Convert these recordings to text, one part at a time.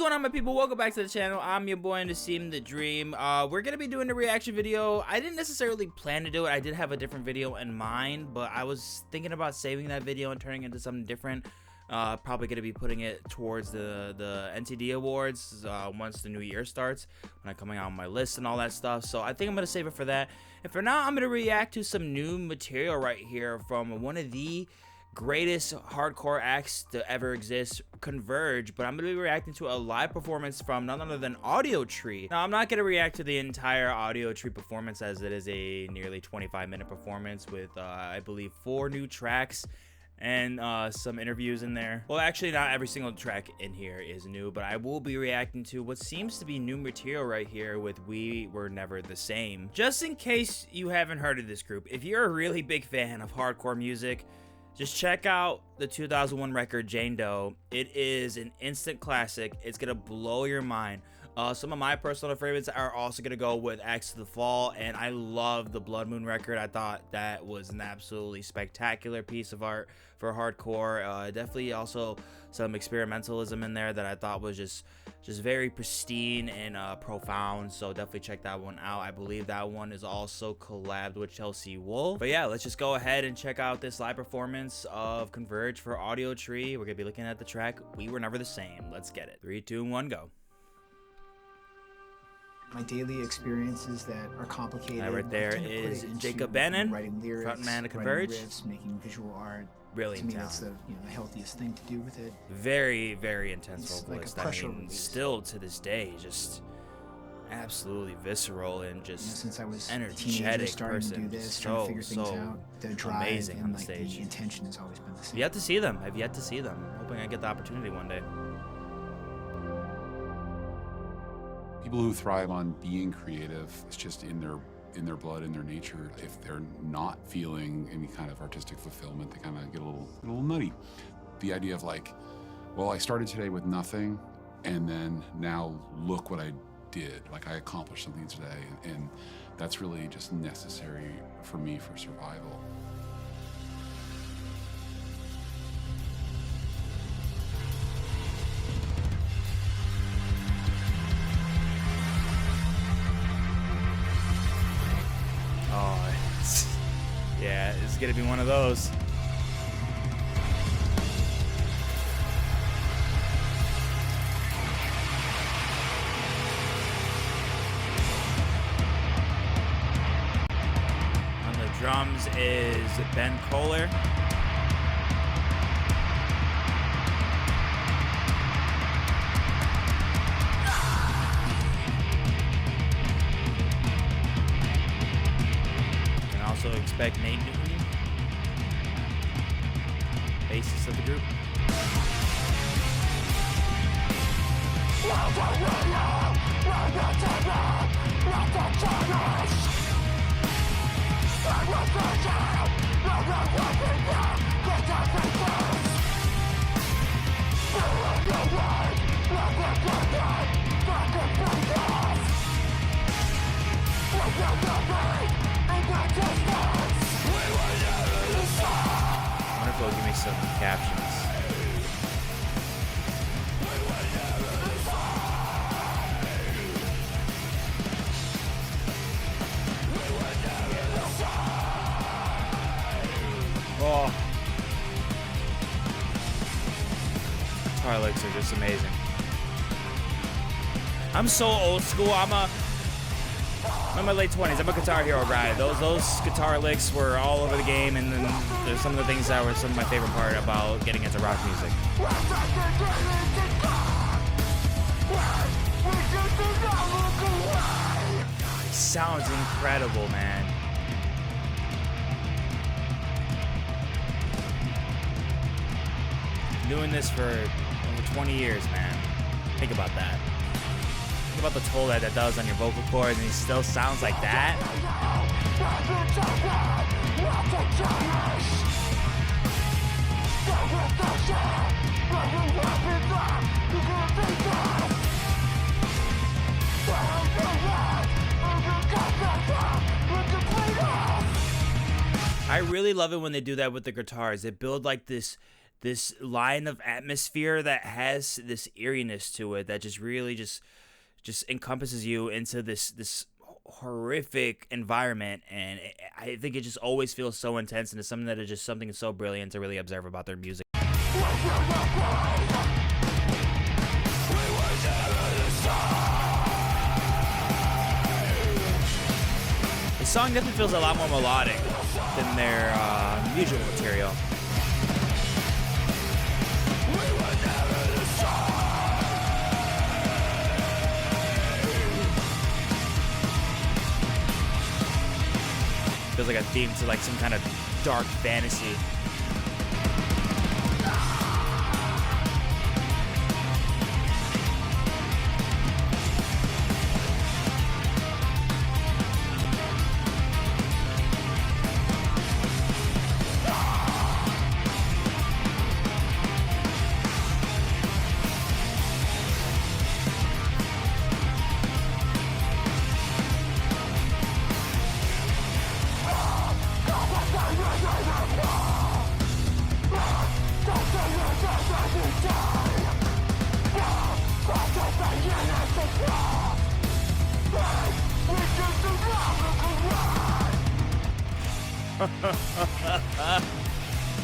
going on, my people? Welcome back to the channel. I'm your boy Nasim the Dream. We're gonna be doing a reaction video. I didn't necessarily plan to do it. I did have a different video in mind, but I was thinking about saving that video and turning it into something different. Probably gonna be putting it towards the NTD Awards once the new year starts, when I'm coming out on my list and all that stuff. So I think I'm gonna save it for that. And for now, I'm gonna react to some new material right here from one of the greatest hardcore acts to ever exist, Converge, but I'm going to be reacting to a live performance from none other than Audiotree. Now, I'm not going to react to the entire Audiotree performance, as it is a nearly 25-minute performance with, I believe, 4 new tracks and some interviews in there. Well, actually, not every single track in here is new, but I will be reacting to what seems to be new material right here with We Were Never the Same. Just in case you haven't heard of this group, if you're a really big fan of hardcore music, just check out the 2001 record, Jane Doe. It is an instant classic. It's gonna blow your mind. Some of my personal favorites are also gonna go with Axe to the Fall, and I love the Blood Moon record. I thought that was an absolutely spectacular piece of art for hardcore. Definitely also some experimentalism in there that I thought was just very pristine and profound. So definitely check that one out. I believe that one is also collabed with Chelsea Wolfe. But yeah, let's just go ahead and check out this live performance of Converge for Audiotree. We're gonna be looking at the track We Were Never the Same. Let's get it. 3, 2, 1, go. My daily experiences that are complicated. Right there is Jacob Bannon, writing lyrics, frontman of Converge. writing riffs, making visual art. Really to me, intense. that's the healthiest thing to do with it. Very, very intense It's vocalist. like a I pressure mean, release. still to this day, just absolutely visceral and just Since I was energetic starting person. to do this, So, trying to figure things out. The drive amazing and on the like stage. the intention has always been the same. I've yet to see them. I've yet to see them. I'm hoping I get the opportunity one day. People who thrive on being creative, it's just in their blood, in their nature. If they're not feeling any kind of artistic fulfillment, they kind of get a little nutty. The idea of like, well, I started today with nothing, and then now look what I did. Like, I accomplished something today, and that's really just necessary for me for survival. Yeah, it's gonna be one of those. On the drums is Ben Kohler. Also expect Nate Newton, bassist of the group. Wonderful, give me some captions. Oh, guitar licks are just amazing. I'm so old school. I'm in my late 20s. I'm a Guitar Hero guy. Those guitar licks were all over the game, and then there's some of the things that were some of my favorite part about getting into rock music. God, it sounds incredible, man. Doing this for over 20 years, man. Think about that. Think about the toll that does on your vocal cords, and he still sounds like that. I really love it when they do that with the guitars. They build like this this line of atmosphere that has this eeriness to it that just really just encompasses you into this horrific environment. And I think it just always feels so intense, and it's something that is just something so brilliant to really observe about their music. The song definitely feels a lot more melodic than their usual material. Feels like a theme to like some kind of dark fantasy.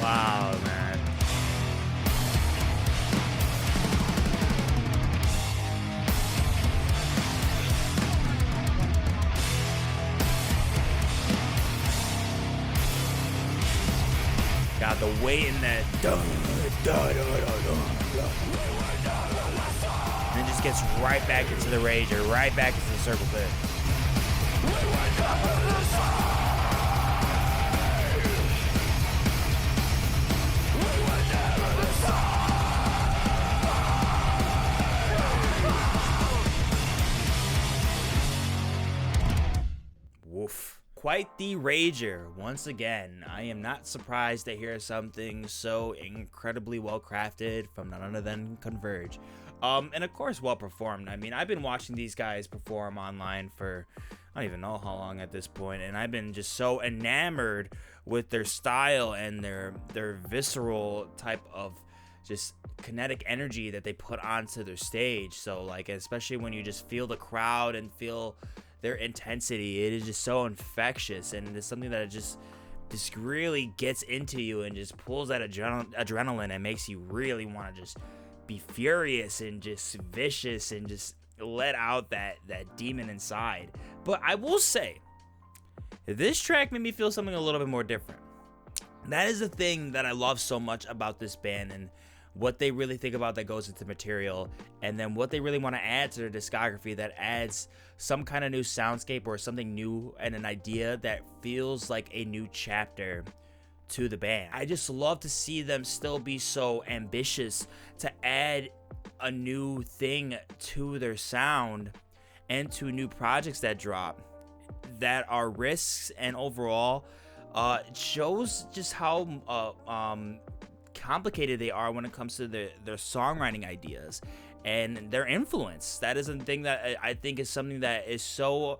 Wow, man. God, the weight in that. And it just gets right back into the rage, or right back into the circle pit. Woof. Quite the rager. Once again, I am not surprised to hear something so incredibly well crafted from none other than Converge. And of course, well performed. I mean, I've been watching these guys perform online for I don't even know how long at this point, and I've been just so enamored with their style and their visceral type of just kinetic energy that they put onto their stage. So like, especially when you just feel the crowd and feel their intensity, it is just so infectious, and it's something that just really gets into you and just pulls that adrenaline and makes you really want to just be furious and just vicious and just let out that demon inside. But I will say, this track made me feel something a little bit more different. That is the thing that I love so much about this band, and what they really think about that goes into material, and then what they really want to add to their discography that adds some kind of new soundscape or something new and an idea that feels like a new chapter to the band. I just love to see them still be so ambitious to add a new thing to their sound and to new projects that drop that are risks, and overall it shows just how complicated they are when it comes to their songwriting ideas and their influence. That is a thing that I think is something that is so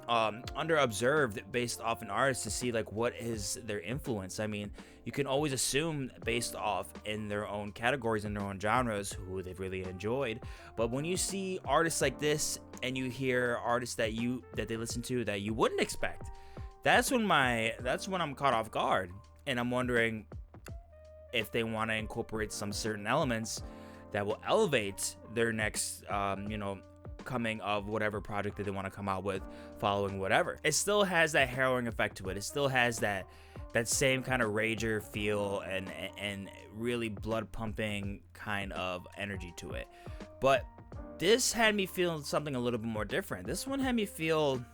under-observed based off an artist, to see like what is their influence. I mean, you can always assume based off in their own categories and their own genres who they've really enjoyed, but when you see artists like this and you hear artists that they listen to that you wouldn't expect, that's when I'm caught off guard, and I'm wondering if they want to incorporate some certain elements that will elevate their next coming of whatever project that they want to come out with following whatever. It still has that harrowing effect to it. It still has that same kind of rager feel and really blood pumping kind of energy to it. But this had me feel something a little bit more different. This one had me feel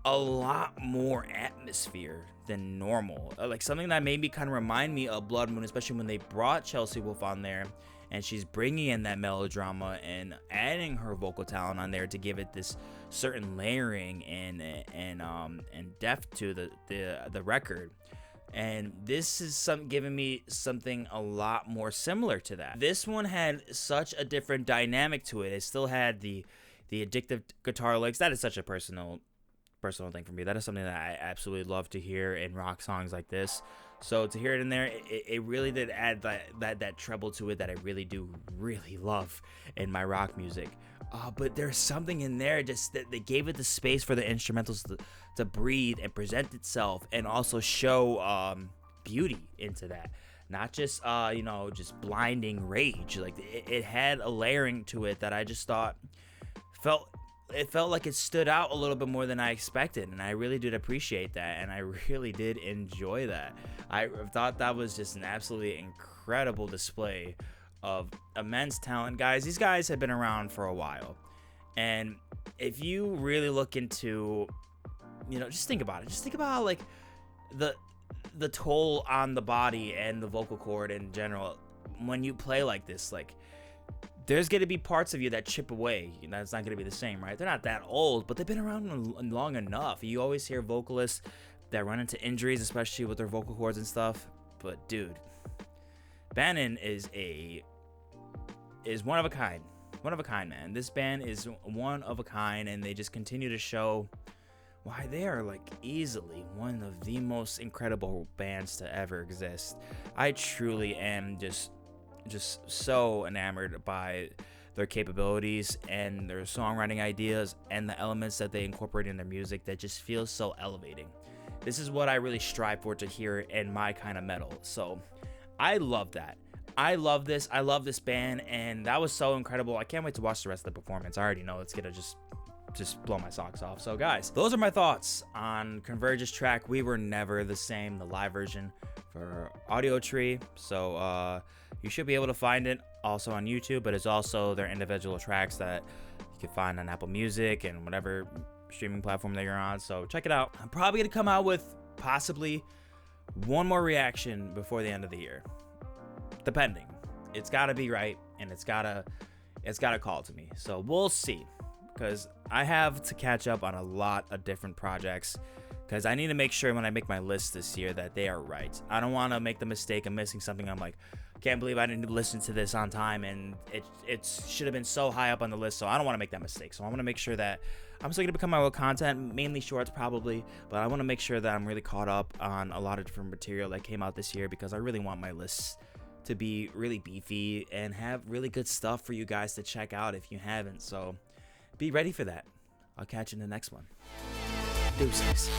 a lot more atmosphere than normal, like something that made me kind of remind me of Blood Moon, especially when they brought Chelsea Wolfe on there and she's bringing in that melodrama and adding her vocal talent on there to give it this certain layering and depth to the record. And this is giving me something a lot more similar to that. This one had such a different dynamic to it. It still had the addictive guitar licks. That is such a personal thing for me. That is something that I absolutely love to hear in rock songs like this. So to hear it in there, it really did add that treble to it that I really love in my rock music. But there's something in there just that they gave it the space for the instrumentals to breathe and present itself, and also show beauty into that. Not just just blinding rage. Like it had a layering to it that I just thought felt like it stood out a little bit more than I expected, and I really did appreciate that, and I really did enjoy that. I thought that was just an absolutely incredible display of immense talent. Guys, these guys have been around for a while, and if you really look into, just think about it. Just think about like the toll on the body and the vocal cord in general when you play like this. Like, there's going to be parts of you that chip away. It's not going to be the same, right? They're not that old, but they've been around long enough. You always hear vocalists that run into injuries, especially with their vocal cords and stuff. But dude, Bannon is one of a kind. One of a kind, man. This band is one of a kind, and they just continue to show why they are like easily one of the most incredible bands to ever exist. I truly am just so enamored by their capabilities and their songwriting ideas and the elements that they incorporate in their music that just feels so elevating. This is what I really strive for to hear in my kind of metal. So I love that. I love this. I love this band, and that was so incredible. I can't wait to watch the rest of the performance. I already know it's gonna just blow my socks off. So guys, those are my thoughts on Converge's track We Were Never the Same, the live version for Audiotree. So you should be able to find it also on YouTube, but it's also their individual tracks that you can find on Apple Music and whatever streaming platform that you're on. So check it out. I'm probably gonna come out with possibly one more reaction before the end of the year, depending. It's gotta be right, and it's gotta call to me. So we'll see, because I have to catch up on a lot of different projects, because I need to make sure when I make my list this year that they are right. I don't want to make the mistake of missing something. I'm like, can't believe I didn't listen to this on time, and it should have been so high up on the list. So I don't want to make that mistake. So I want to make sure that I'm still going to become my own content, mainly shorts probably, but I want to make sure that I'm really caught up on a lot of different material that came out this year, because I really want my lists to be really beefy and have really good stuff for you guys to check out if you haven't. So be ready for that. I'll catch you in the next one. Deuces.